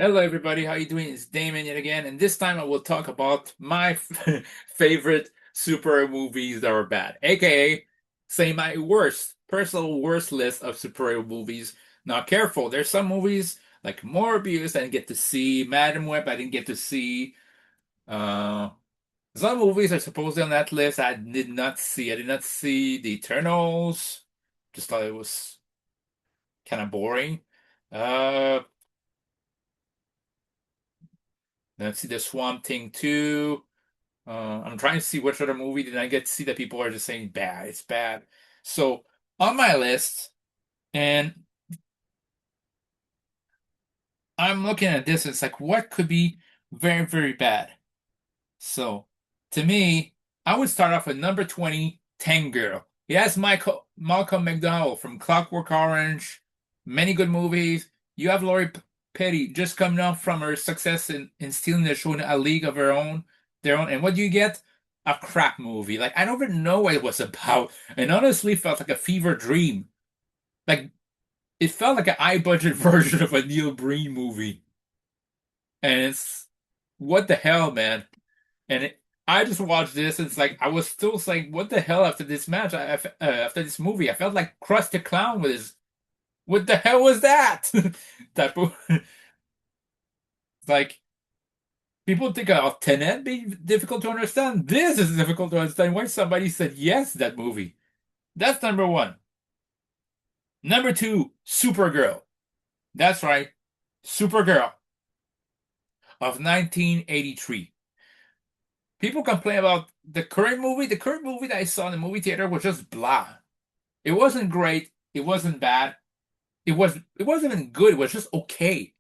Hello, everybody. How you doing? It's Damon yet again, and this time I will talk about my favorite superhero movies that are bad, aka say my worst, personal worst list of superhero movies. Now, careful. There's some movies like Morbius I didn't get to see, Madam Web I didn't get to see. Uh, some movies are supposedly on that list I did not see. I did not see The Eternals. Just thought it was kind of boring. Uh, let's see the Swamp Thing 2. I'm trying to see which other movie did I get to see that people are just saying bad. It's bad. So on my list, and I'm looking at this, it's like what could be very, very bad. So to me, I would start off with number 20, Tank Girl. He has Malcolm McDowell from Clockwork Orange, many good movies. You have Lori Petty just coming up from her success in stealing the show in A League of Her Own, their own. And what do you get? A crap movie. Like I don't even know what it was about, and honestly felt like a fever dream. Like it felt like an high budget version of a Neil Breen movie. And it's what the hell, man? I just watched this. And it's like I was still saying, "What the hell?" After this match, after this movie, I felt like Krusty the Clown with his. What the hell was that? Type of like people think of Tenet being difficult to understand. This is difficult to understand. Why somebody said yes to that movie? That's number one. Number two, Supergirl. That's right, Supergirl of 1983. People complain about the current movie. The current movie that I saw in the movie theater was just blah. It wasn't great. It wasn't bad. It wasn't even good. It was just okay.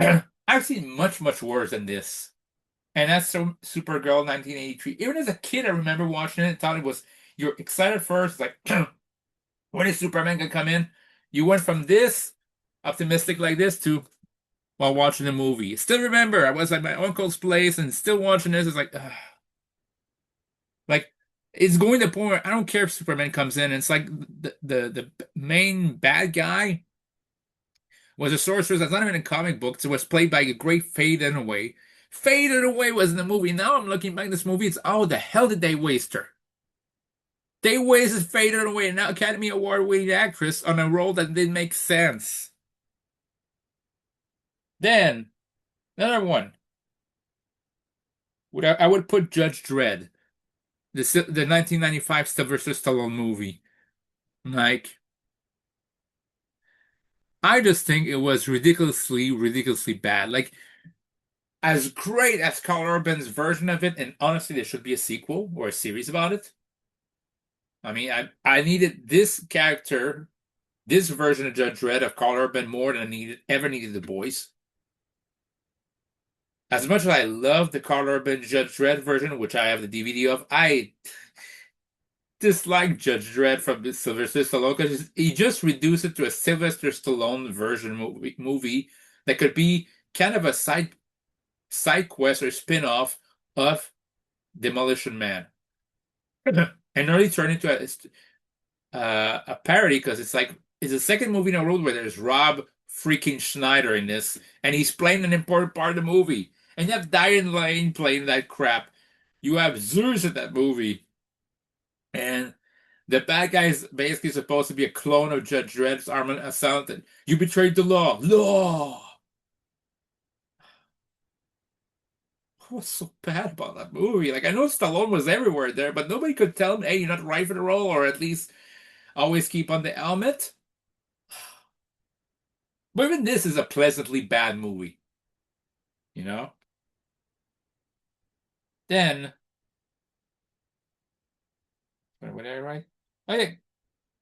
I've seen much, much worse than this. And that's Supergirl 1983. Even as a kid, I remember watching it and thought it was you're excited first, like when is Superman gonna come in? You went from this optimistic like this to while watching the movie. Still remember, I was at my uncle's place and still watching this. It's like, ugh. Like it's going to the point where I don't care if Superman comes in. It's like the main bad guy was a sorceress that's not even in comic books. It was played by a great Faye Dunaway. Faye Dunaway was in the movie. Now I'm looking back at this movie. It's oh, the hell did they waste her? They wasted Faye Dunaway, an Academy Award winning actress, on a role that didn't make sense. Then another one. I would put Judge Dredd, the 1995 Sylvester Stallone movie. Like I just think it was ridiculously, ridiculously bad. Like as great as Carl Urban's version of it, and honestly, there should be a sequel or a series about it. I mean, I needed this character, this version of Judge Dredd of Carl Urban more than I ever needed the boys. As much as I love the Carl Urban Judge Dredd version, which I have the DVD of, I dislike Judge Dredd from Sylvester Stallone because he just reduced it to a Sylvester Stallone version movie that could be kind of a side quest or spin-off of Demolition Man. And really turn into a parody because it's like it's the second movie in a row where there's Rob freaking Schneider in this, and he's playing an important part of the movie. And you have Diane Lane playing that crap. You have Zeus in that movie, and the bad guy is basically supposed to be a clone of Judge Dredd's Armin Assailant. You betrayed the law. Law. What's so bad about that movie? Like I know Stallone was everywhere there, but nobody could tell him, "Hey, you're not right for the role," or at least always keep on the helmet. But even this is a pleasantly bad movie, you know? Then, what did I write? Oh, yeah,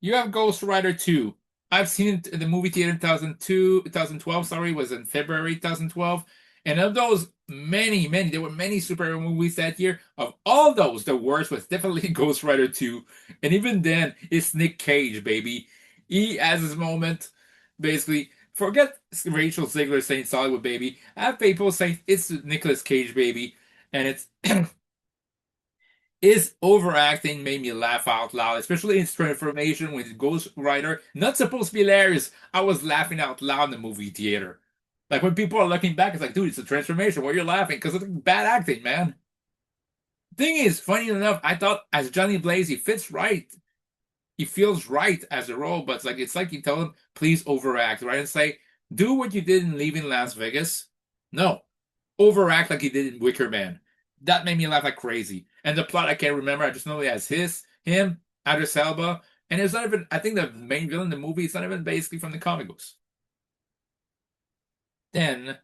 you have Ghost Rider 2. I've seen it in the movie theater in 2002, 2012, sorry, was in February 2012. And of those, there were many superhero movies that year. Of all those, the worst was definitely Ghost Rider 2. And even then, it's Nick Cage, baby. He has his moment. Basically, forget Rachel Ziegler saying it's Hollywood, baby. I have people saying it's Nicolas Cage, baby. And it's his overacting made me laugh out loud, especially in transformation with Ghost Rider. Not supposed to be hilarious. I was laughing out loud in the movie theater. Like when people are looking back, it's like, dude, it's a transformation. Why are you laughing? Because it's bad acting, man. Thing is, funny enough, I thought as Johnny Blaze, he fits right. He feels right as a role, but it's like you tell him, please overact, right? And say, do what you did in Leaving Las Vegas. No, overact like he did in Wicker Man. That made me laugh like crazy. And the plot I can't remember. I just know it has him, Idris Elba, and it's not even. I think the main villain in the movie is not even basically from the comic books. Then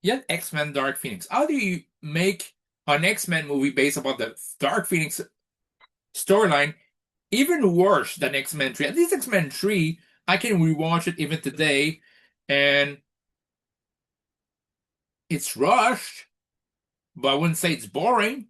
you have X-Men Dark Phoenix. How do you make an X-Men movie based upon the Dark Phoenix storyline even worse than X-Men 3? At least X-Men 3, I can rewatch it even today, and it's rushed, but I wouldn't say it's boring.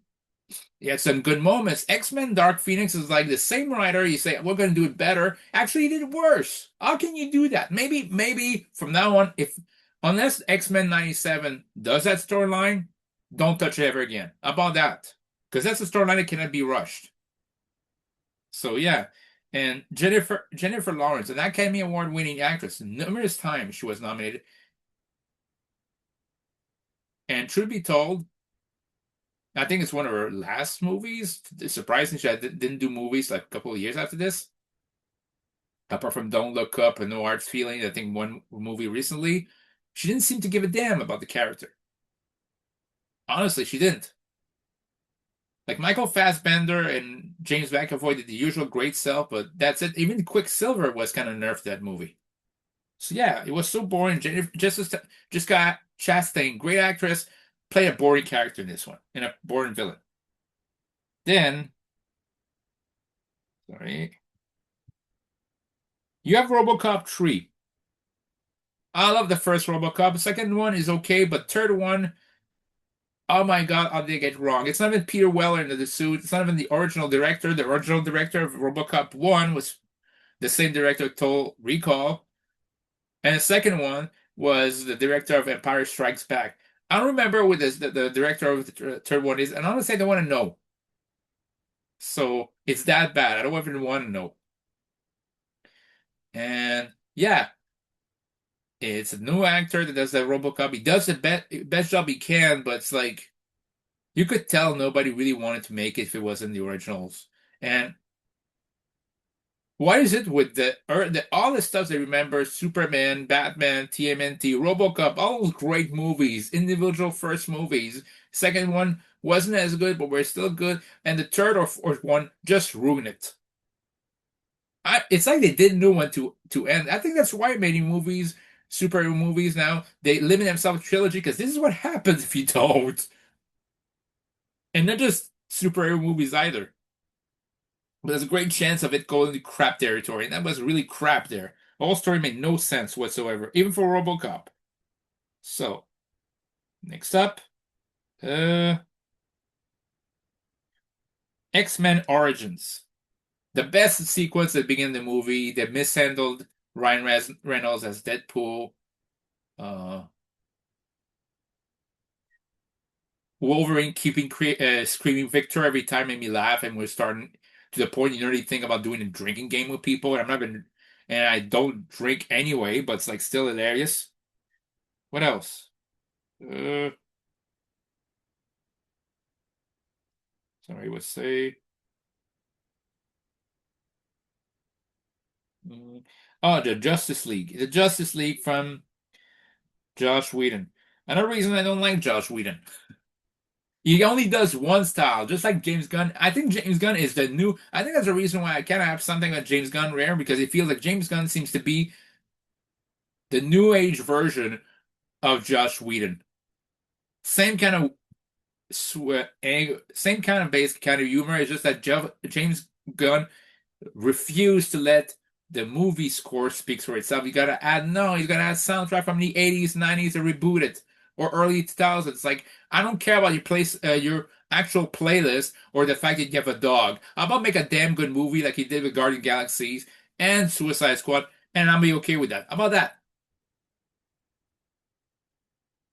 He had some good moments. X-Men Dark Phoenix is like the same writer. You say, we're going to do it better. Actually, he did it worse. How can you do that? Maybe from now on, if unless X-Men 97 does that storyline, don't touch it ever again. How about that? Because that's a storyline that cannot be rushed. So yeah. And Jennifer Lawrence, an Academy Award winning actress, numerous times she was nominated. And truth be told, I think it's one of her last movies. It's surprising she didn't do movies like a couple of years after this. Apart from Don't Look Up and No Hard Feeling, I think one movie recently, she didn't seem to give a damn about the character. Honestly, she didn't. Like Michael Fassbender and James McAvoy did the usual great self, but that's it. Even Quicksilver was kind of nerfed that movie. So yeah, it was so boring. Jessica Chastain, great actress, play a boring character in this one, and a boring villain. Then, sorry, you have RoboCop 3. I love the first RoboCop. The second one is okay, but third one, oh my God, how did they get wrong? It's not even Peter Weller in the suit. It's not even the original director. The original director of RoboCop 1 was the same director told Recall. And the second one was the director of Empire Strikes Back. I don't remember who the director of the third one is, and honestly, I don't want to know. So it's that bad. I don't even want to know. And yeah, it's a new actor that does the RoboCop. He does the best job he can, but it's like you could tell nobody really wanted to make it if it wasn't the originals. And why is it with the all the stuff they remember, Superman, Batman, TMNT, RoboCop, all those great movies, individual first movies. Second one wasn't as good, but we're still good. And the third or fourth one just ruined it. It's like they didn't know when to end. I think that's why many movies, superhero movies now, they limit themselves to trilogy because this is what happens if you don't. And not just superhero movies either. But there's a great chance of it going to crap territory, and that was really crap there. The whole story made no sense whatsoever, even for RoboCop. So, next up, uh, X-Men Origins. The best sequence at the beginning of the movie, they mishandled Ryan Reynolds as Deadpool. Uh, Wolverine keeping screaming Victor every time made me laugh, and we're starting to the point you nearly think about doing a drinking game with people. And I'm not gonna, and I don't drink anyway, but it's like still hilarious. What else? Uh, Sorry, let's say. mm, Oh, the Justice League. The Justice League from Josh Whedon. Another reason I don't like Josh Whedon. He only does one style, just like James Gunn. I think James Gunn is the new. I think that's the reason why I kind of have something with James Gunn rare because it feels like James Gunn seems to be the new age version of Josh Whedon. Same kind of same kind of base kind of humor. It's just that James Gunn refused to let the movie score speak for itself. You gotta add no, you gotta add soundtrack from the 80s, 90s to reboot it. Or early 2000s. Like, I don't care about your actual playlist or the fact that you have a dog. How about make a damn good movie like he did with Guardian Galaxies and Suicide Squad, and I'll be okay with that. How about that?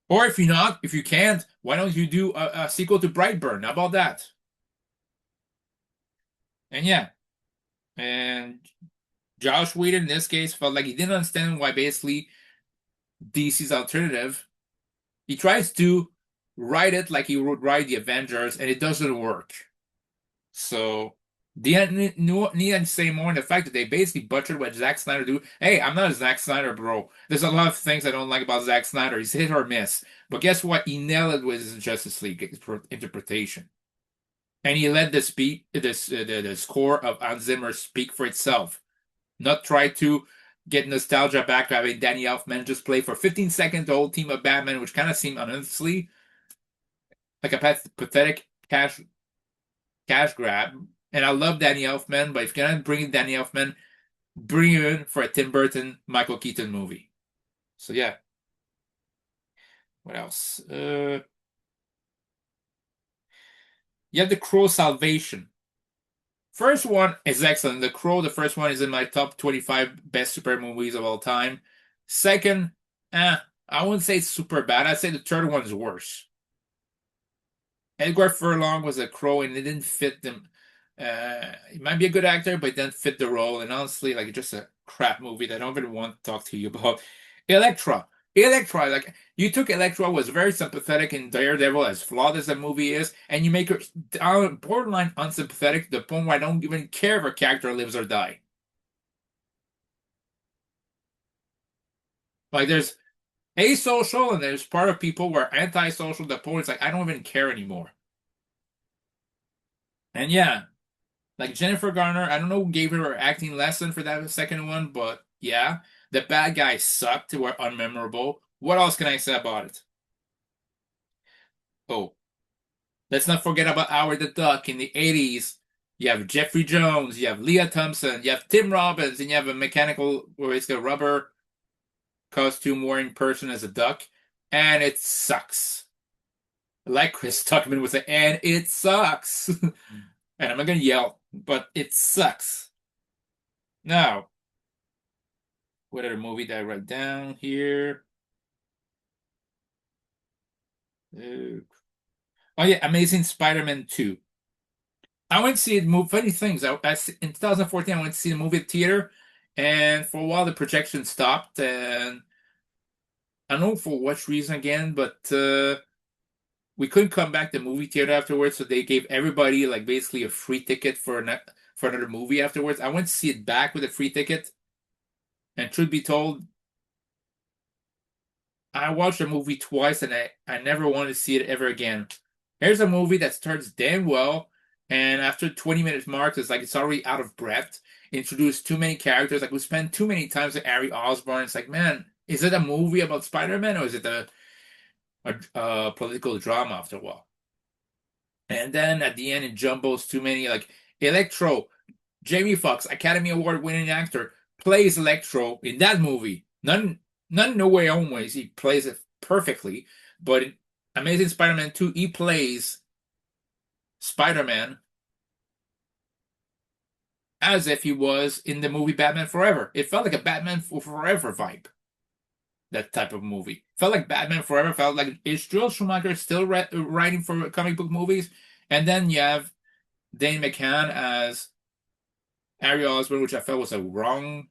Or if you can't, why don't you do a sequel to Brightburn? How about that? And yeah, and Josh Whedon in this case felt like he didn't understand why basically DC's alternative. He tries to write it like he would write the Avengers, and it doesn't work. So need to say more on the fact that they basically butchered what Zack Snyder do. Hey, I'm not a Zack Snyder bro. There's a lot of things I don't like about Zack Snyder. He's hit or miss. But guess what? He nailed it with his Justice League interpretation. And he let the score of Hans Zimmer speak for itself. Not try to get nostalgia back by having Danny Elfman just play for 15 seconds the whole team of Batman, which kind of seemed honestly like a pathetic cash grab. And I love Danny Elfman, but if you're gonna bring in Danny Elfman, bring him in for a Tim Burton, Michael Keaton movie. So yeah, what else? You have The Crow Salvation. First one is excellent. The Crow, the first one is in my top 25 best super movies of all time. Second, I wouldn't say it's super bad. I'd say the third one is worse. Edgar Furlong was a crow and it didn't fit them. He might be a good actor, but it didn't fit the role. And honestly, like just a crap movie that I don't even want to talk to you about. Elektra. Elektra, like you took Elektra, was very sympathetic in Daredevil, as flawed as the movie is, and you make her borderline unsympathetic to the point where I don't even care if her character lives or die. Like there's asocial and there's part of people who are antisocial to the point it's like I don't even care anymore. And yeah, like Jennifer Garner, I don't know who gave her her acting lesson for that second one, but yeah, the bad guys sucked, were unmemorable. What else can I say about it? Oh, let's not forget about Howard the Duck in the 80s. You have Jeffrey Jones, you have Leah Thompson, you have Tim Robbins, and you have a mechanical, or it's a rubber costume wearing person as a duck, and it sucks. Like Chris Tuckman would say, and it sucks. And I'm not gonna yell, but it sucks. Now, what other movie did I write down here? Uh, oh yeah, Amazing Spider-Man 2. I went to see it move funny things. In 2014 I went to see the movie at theater and for a while the projection stopped and I don't know for what reason again, but we couldn't come back to the movie theater afterwards, so they gave everybody like basically a free ticket for another movie afterwards. I went to see it back with a free ticket, and truth be told, I watched the movie twice and I never wanted to see it ever again. Here's a movie that starts damn well, and after 20 minutes marks, it's like it's already out of breath. Introduced too many characters. Like we spent too many times with Harry Osborn. It's like, man, is it a movie about Spider-Man or is it a political drama after a while? And then at the end, it jumbles too many. Like Electro, Jamie Foxx, Academy Award winning actor, plays Electro in that movie. None No Way Home ways. He plays it perfectly. But in Amazing Spider-Man 2, he plays Spider-Man as if he was in the movie Batman Forever. It felt like a Batman Forever vibe. That type of movie. Felt like Batman Forever. Felt like is Joel Schumacher still writing for comic book movies? And then you have Dane McCann as Harry Osborn, which I felt was a wrong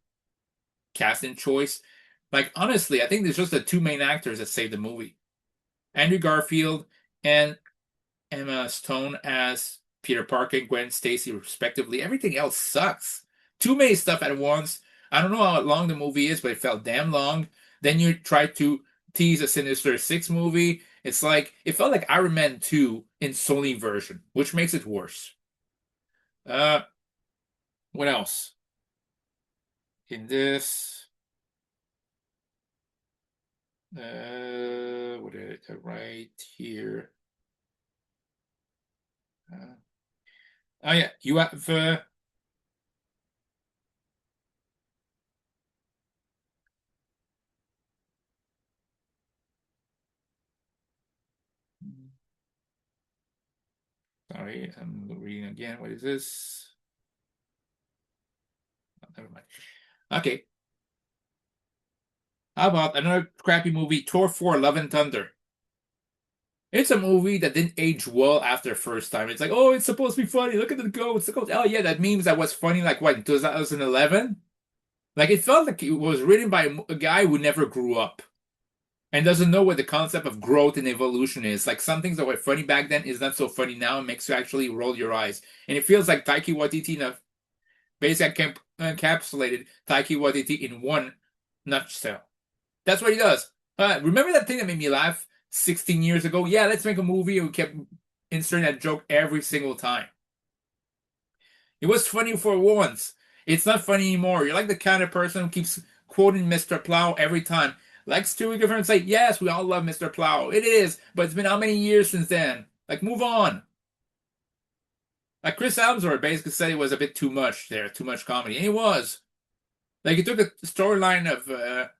casting choice. Like honestly, I think there's just the two main actors that saved the movie: Andrew Garfield and Emma Stone as Peter Parker and Gwen Stacy, respectively. Everything else sucks. Too many stuff at once. I don't know how long the movie is, but it felt damn long. Then you try to tease a Sinister Six movie. It's like it felt like Iron Man 2 in Sony version, which makes it worse. Uh, what else? In this, what did I write here? Oh yeah, you have sorry, I'm reading again. What is this? Oh, never mind. Okay. How about another crappy movie, Thor 4 Love and Thunder? It's a movie that didn't age well after the first time. It's like, oh, it's supposed to be funny. Look at the goats. The goats. Oh, yeah, that memes that was funny, like, what, in 2011? Like, it felt like it was written by a guy who never grew up. and doesn't know what the concept of growth and evolution is. Like some things that were funny back then is not so funny now and makes you actually roll your eyes. And it feels like Taiki Waititi basically encapsulated Taiki Waititi in one nutshell. That's what he does. Remember that thing that made me laugh 16 years ago? Yeah, let's make a movie, and we kept inserting that joke every single time. It was funny for once. It's not funny anymore. You're like the kind of person who keeps quoting Mr. Plow every time. Like Stewie Griffin and say, yes, we all love Mr. Plow. It is, but it's been how many years since then? Like, move on. Like Chris Hemsworth basically said it was a bit too much there, too much comedy. And it was. Like, he took a storyline of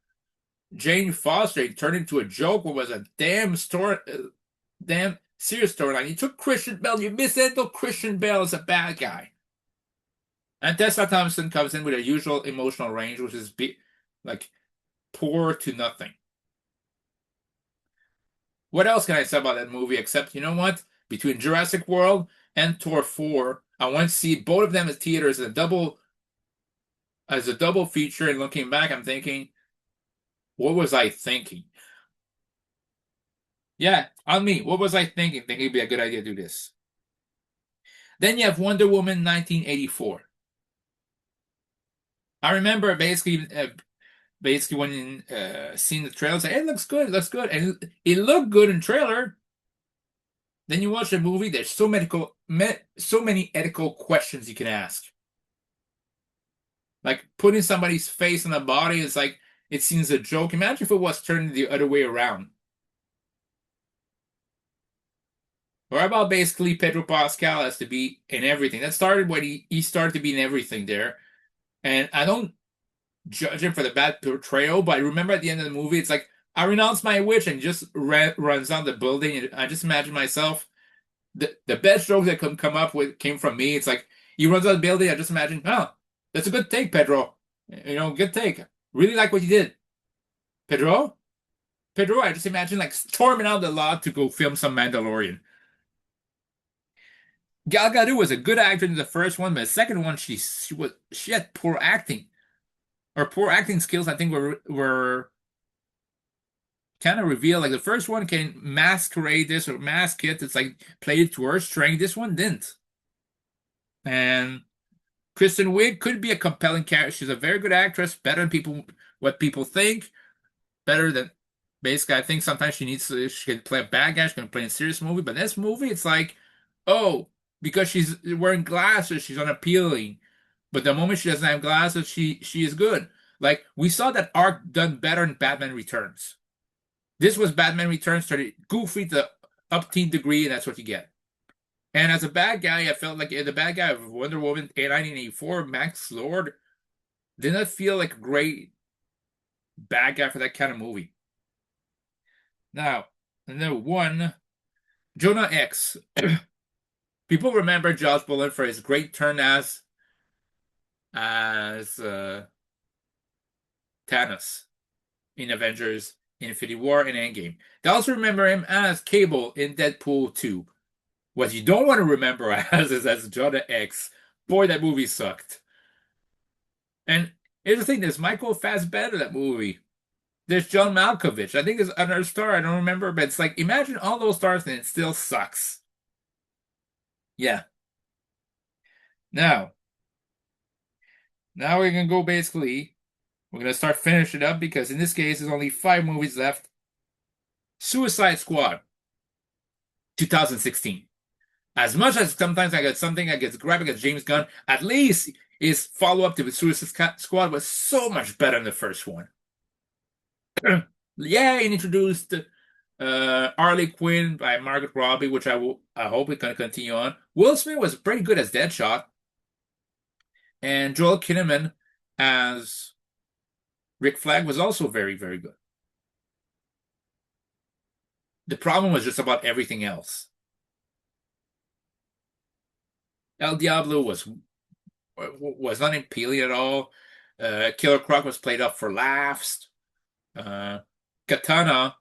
Jane Foster, he turned into a joke, what was a damn serious storyline. He took Christian Bale. You mishandled Christian Bale as a bad guy. And Tessa Thompson comes in with her usual emotional range, which is like poor to nothing. What else can I say about that movie except, you know what? Between Jurassic World and Thor 4, I went to see both of them as theaters as a double feature, and looking back, I'm thinking, what was I thinking? Yeah, on me. What was I thinking? Thinking it'd be a good idea to do this. Then you have Wonder Woman 1984. I remember basically when seeing the trailer, say, "Hey, it looks good," and it looked good in trailer. Then you watch the movie. There's so many ethical questions you can ask. Like putting somebody's face on a body is like it seems a joke. Imagine if it was turned the other way around. Or about basically Pedro Pascal has to be in everything. That started when he started to be in everything there. And I don't judge him for the bad portrayal, but I remember at the end of the movie, it's like I renounce my wish and just runs down the building. And I just imagine myself the best joke that could come up with came from me. It's like he runs out of the building. I just imagine, oh, that's a good take, Pedro. Good take. Really like what you did, Pedro. Pedro, I just imagine like storming out the lot to go film some Mandalorian. Gal Gadot was a good actor in the first one, but the second one she had poor acting. Her poor acting skills, I think, were kind of revealed. Like the first one can masquerade this or mask it. It's like played it to her strength. This one didn't. And Kristen Wiig could be a compelling character. She's a very good actress, better than what people think, better than basically. I think sometimes she can play a bad guy. She can play a serious movie, but this movie, it's like, oh, because she's wearing glasses, she's unappealing. But the moment she doesn't have glasses, she is good. Like we saw that arc done better in Batman Returns. This was Batman Returns started goofy to upteen degree, and that's what you get. And as a bad guy, I felt like the bad guy of Wonder Woman 1984, Max Lord, did not feel like a great bad guy for that kind of movie. Now, another one, Jonah X. People remember Josh Brolin for his great turn as Thanos in Avengers Infinity War and Endgame. They also remember him as Cable in Deadpool 2. What you don't want to remember as is as Jonah X. Boy, that movie sucked. And here's the thing, there's Michael Fassbender in that movie. There's John Malkovich. I think there's another star, I don't remember, but it's like imagine all those stars and it still sucks. Yeah. Now, now we're gonna go basically, we're gonna start finishing up because in this case there's only 5 movies left. Suicide Squad, 2016. As much as sometimes I get something that gets grabbing at James Gunn, at least his follow-up to the Suicide Squad was so much better than the first one. Yeah, he introduced Harley Quinn by Margaret Robbie, which I hope we can continue on. Will Smith was pretty good as Deadshot, and Joel Kinnaman as Rick Flag was also very, very good. The problem was just about everything else. El Diablo was not appealing at all. Killer Croc was played up for laughs. Katana,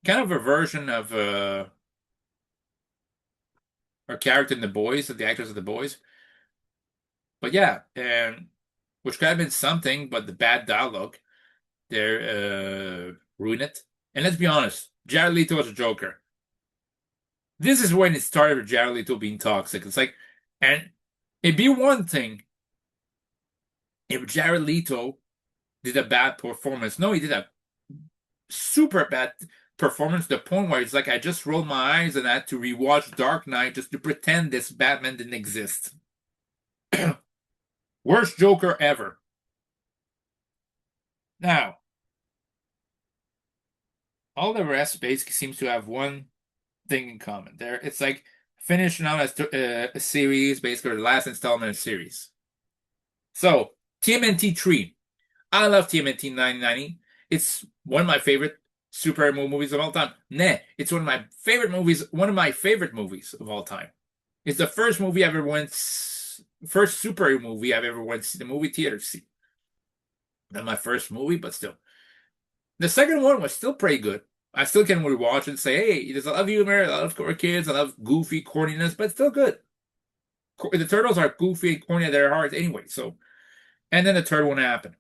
kind of a version of her character in The Boys, of the actors of The Boys. But yeah, and which could have been something, but the bad dialogue there ruined it. And let's be honest, Jared Leto was a Joker. This is when it started with Jared Leto being toxic. It's like, and it'd be one thing if Jared Leto did a bad performance. No, he did a super bad performance to the point where it's like I just rolled my eyes and I had to rewatch Dark Knight just to pretend this Batman didn't exist. Worst Joker ever. Now, all the rest basically seems to have one thing in common. There, it's like finishing out a series, basically the last installment of a series. So, TMNT 3. I love TMNT 990. It's one of my favorite superhero movies of all time. Nah, it's one of my favorite movies. One of my favorite movies of all time. It's the first movie I ever went, first superhero movie I've ever went to the movie theater to see. Not my first movie, but still. The second one was still pretty good. I still can rewatch and say, hey, there's a lot of humor, a lot of kids, a lot of goofy corniness, but still good. The turtles are goofy and corny at their hearts anyway. So, and then the third one happened.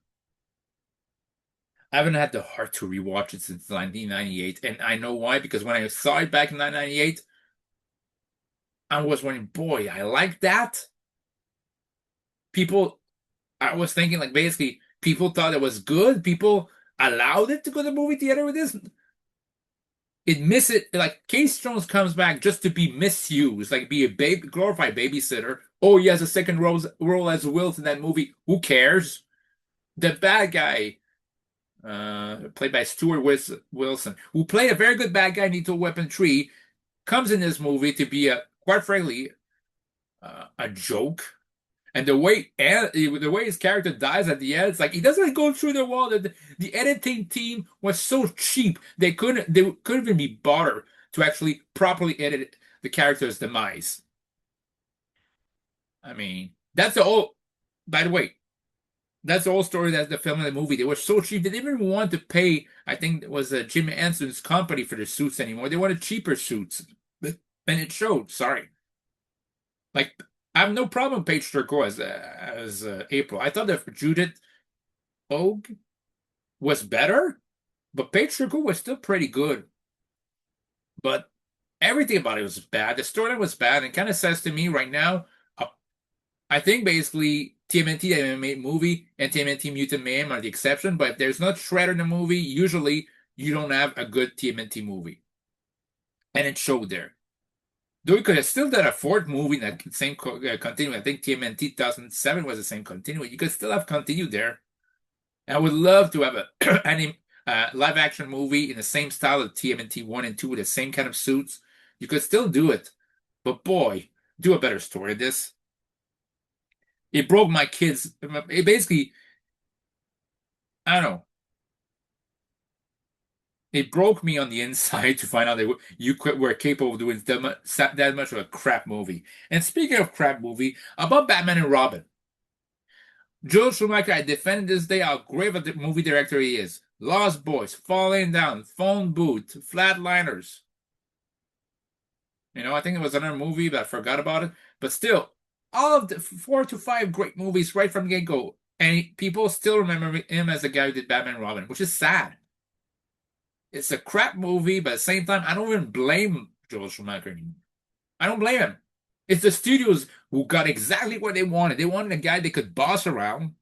I haven't had the heart to rewatch it since 1998, and I know why, because when I saw it back in 1998, I was wondering, boy, I like that. People, I was thinking, like, basically, people thought it was good. People allowed it to go to the movie theater with this. It miss it, like, Case Jones comes back just to be misused, like, be a glorified babysitter. Oh, he has a second role as Wills in that movie. Who cares? The bad guy, played by Stuart Wilson, who played a very good bad guy in Lethal Weapon 3, comes in this movie to be quite frankly, a joke. And the way his character dies at the end, it's like he doesn't go through the wall. The editing team was so cheap they couldn't even be bothered to actually properly edit the character's demise. I mean, that's the whole. By the way, that's the whole story. That's the film of the movie. They were so cheap they didn't even want to pay. I think it was Jim Henson's company for the suits anymore. They wanted cheaper suits, and it showed. Sorry, like I have no problem with Paige Turco as April. I thought that Judith Hogue was better, but Paige Turco was still pretty good. But everything about it was bad. The storyline was bad, and kind of says to me right now, I think basically TMNT the animated movie and TMNT Mutant Mayhem are the exception. But if there's not Shredder in the movie, usually you don't have a good TMNT movie, and it showed there. Though we could have still done a fourth movie in that same continuity. I think TMNT 2007 was the same continuity. You could still have continued there. And I would love to have a live action movie in the same style of TMNT 1 and 2 with the same kind of suits. You could still do it. But boy, do a better story of this. It broke my kids. It basically, I don't know. It broke me on the inside to find out that you were capable of doing that much of a crap movie. And speaking of crap movie, about Batman and Robin. Joel Schumacher, I defended this day how great of a movie director he is. Lost Boys, Falling Down, Phone Booth, Flatliners. I think it was another movie, but I forgot about it. But still, all of the 4 to 5 great movies right from the get-go. And people still remember him as the guy who did Batman and Robin, which is sad. It's a crap movie, but at the same time, I don't even blame Joel Schumacher anymore. I don't blame him. It's the studios who got exactly what they wanted. They wanted a guy they could boss around,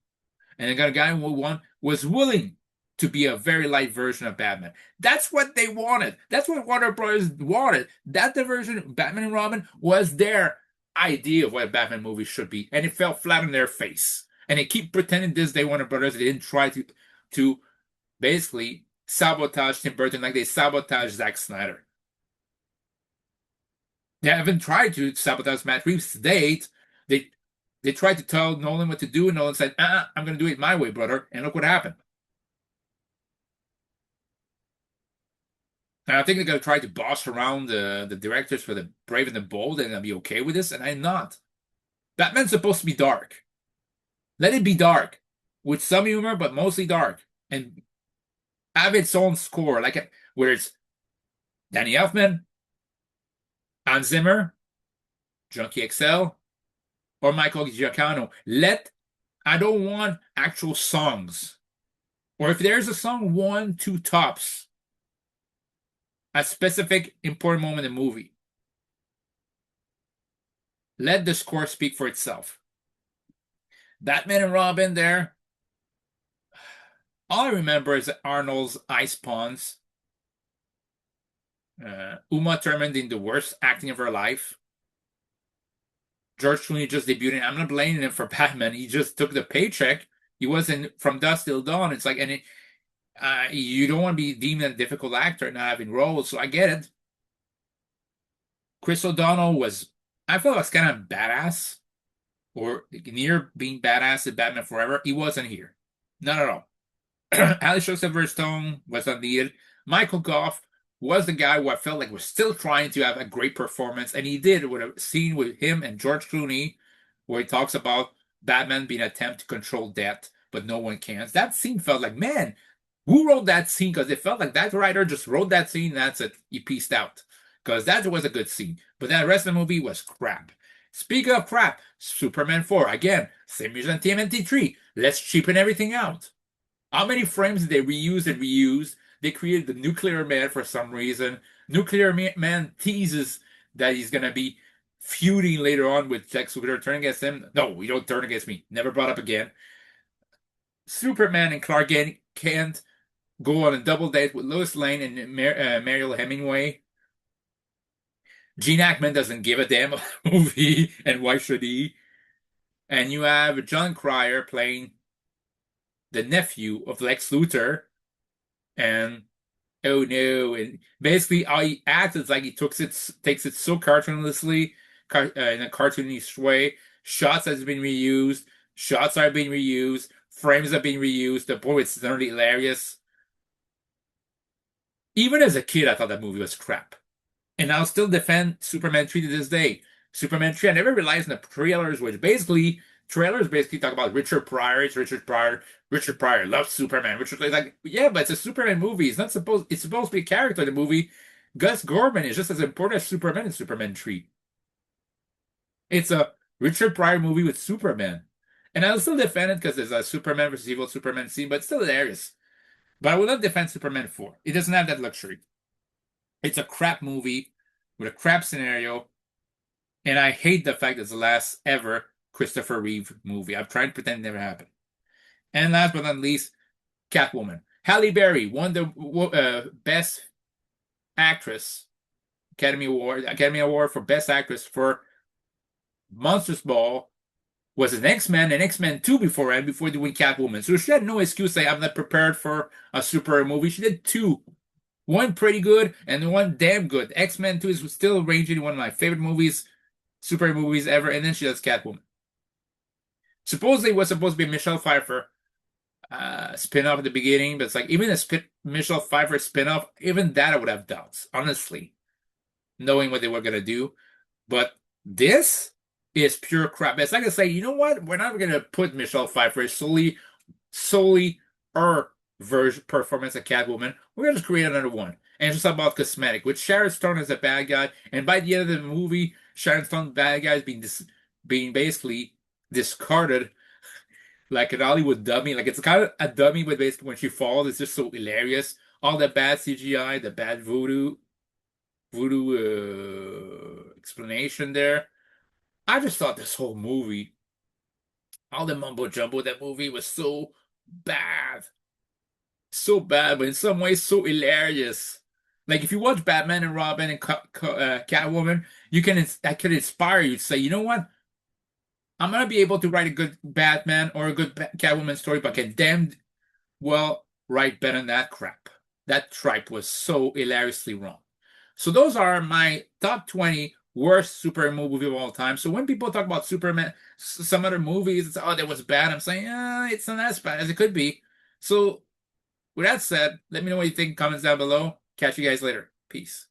and they got a guy who was willing to be a very light version of Batman. That's what they wanted. That's what Warner Brothers wanted. That the version of Batman and Robin was their idea of what a Batman movie should be, and it fell flat on their face. And they keep pretending this day Warner Brothers they didn't try to basically sabotage Tim Burton like they sabotaged Zack Snyder. They haven't tried to sabotage Matt Reeves to date. They tried to tell Nolan what to do, and Nolan said, I'm going to do it my way, brother. And look what happened. And I think they're going to try to boss around the directors for the Brave and the Bold, and I'll be okay with this, and I'm not. Batman's supposed to be dark. Let it be dark, with some humor, but mostly dark. And have its own score, like where it's Danny Elfman, Hans Zimmer, Junkie XL, or Michael Giacchino. I don't want actual songs. Or if there's a song, 1, 2 tops. a specific important moment in the movie. Let the score speak for itself. Batman and Robin there. All I remember is Arnold's ice puns. Uma Thurman in the worst acting of her life. George Clooney just debuting. I'm not blaming him for Batman. He just took the paycheck. He wasn't from dusk till dawn. It's like, you don't want to be deemed a difficult actor not having roles, so I get it. Chris O'Donnell was, I felt was kind of badass, or near being badass in Batman Forever. He wasn't here. Not at all. Alicia Silverstone was unneeded. Michael Gough was the guy who I felt like was still trying to have a great performance, and he did with a scene with him and George Clooney, where he talks about Batman being an attempt to control death, but no one can. That scene felt like, man, who wrote that scene? Because it felt like that writer just wrote that scene, and that's it. He pieced out. Because that was a good scene. But that rest of the movie was crap. Speaking of crap, Superman 4, again, same reason TMNT 3. Let's cheapen everything out. How many frames did they reuse and reuse? They created the Nuclear Man for some reason. Nuclear Man teases that he's going to be feuding later on with Lex Luthor, turn against him. No, we don't turn against me. Never brought up again. Superman and Clark Kent go on a double date with Lois Lane and Mariel Hemingway. Gene Hackman doesn't give a damn about the movie, and why should he? And you have John Cryer playing the nephew of Lex Luthor, and oh no, and basically how he acts is like he takes it so cartoonishly, in a cartoonish way. Shots has been reused, shots are being reused, frames are being reused. The boy is literally hilarious. Even as a kid, I thought that movie was crap. And I'll still defend Superman 3 to this day. Superman 3, I never realized in the trailers, which basically, trailers basically talk about Richard Pryor. It's Richard Pryor. Richard Pryor loves Superman. Richard, like, yeah, but it's a Superman movie. It's supposed to be a character in the movie. Gus Gorman is just as important as Superman in Superman 3. It's a Richard Pryor movie with Superman. And I'll still defend it because there's a Superman versus evil Superman scene, but it's still hilarious. But I will not defend Superman 4. It doesn't have that luxury. It's a crap movie with a crap scenario, and I hate the fact that it's the last ever Christopher Reeve movie. I've tried to pretend it never happened. And last but not least, Catwoman. Halle Berry won the Best Actress Academy Award for Best Actress for Monsters Ball. Was an X-Men and X-Men 2 before doing Catwoman. So she had no excuse to say, I'm not prepared for a superhero movie. She did two. One pretty good and one damn good. X-Men 2 is still ranging one of my favorite movies, superhero movies ever, and then she does Catwoman. Supposedly it was supposed to be Michelle Pfeiffer spin-off at the beginning, but it's like even a Michelle Pfeiffer spin-off, even that I would have doubts, honestly, knowing what they were going to do. But this is pure crap. It's like I say, you know what? We're not going to put Michelle Pfeiffer solely her performance of Catwoman. We're going to just create another one. And it's just about cosmetic, with Sharon Stone as a bad guy. And by the end of the movie, Sharon Stone's bad guy is being basically discarded like an Hollywood dummy. Like it's kind of a dummy, but basically when she falls, it's just so hilarious. All the bad CGI, the bad voodoo explanation there. I just thought this whole movie, all the mumbo jumbo, that movie was so bad. So bad, but in some ways so hilarious. Like if you watch Batman and Robin and Catwoman, that could inspire you to say, you know what? I'm gonna be able to write a good Batman or a good Catwoman story, but can damn well write better than that crap. That tripe was so hilariously wrong. So those are my top 20 worst superhero movie of all time. So when people talk about Superman, some other movies, it's, oh, that was bad. I'm saying, it's not as bad as it could be. So with that said, let me know what you think. Comments down below. Catch you guys later. Peace.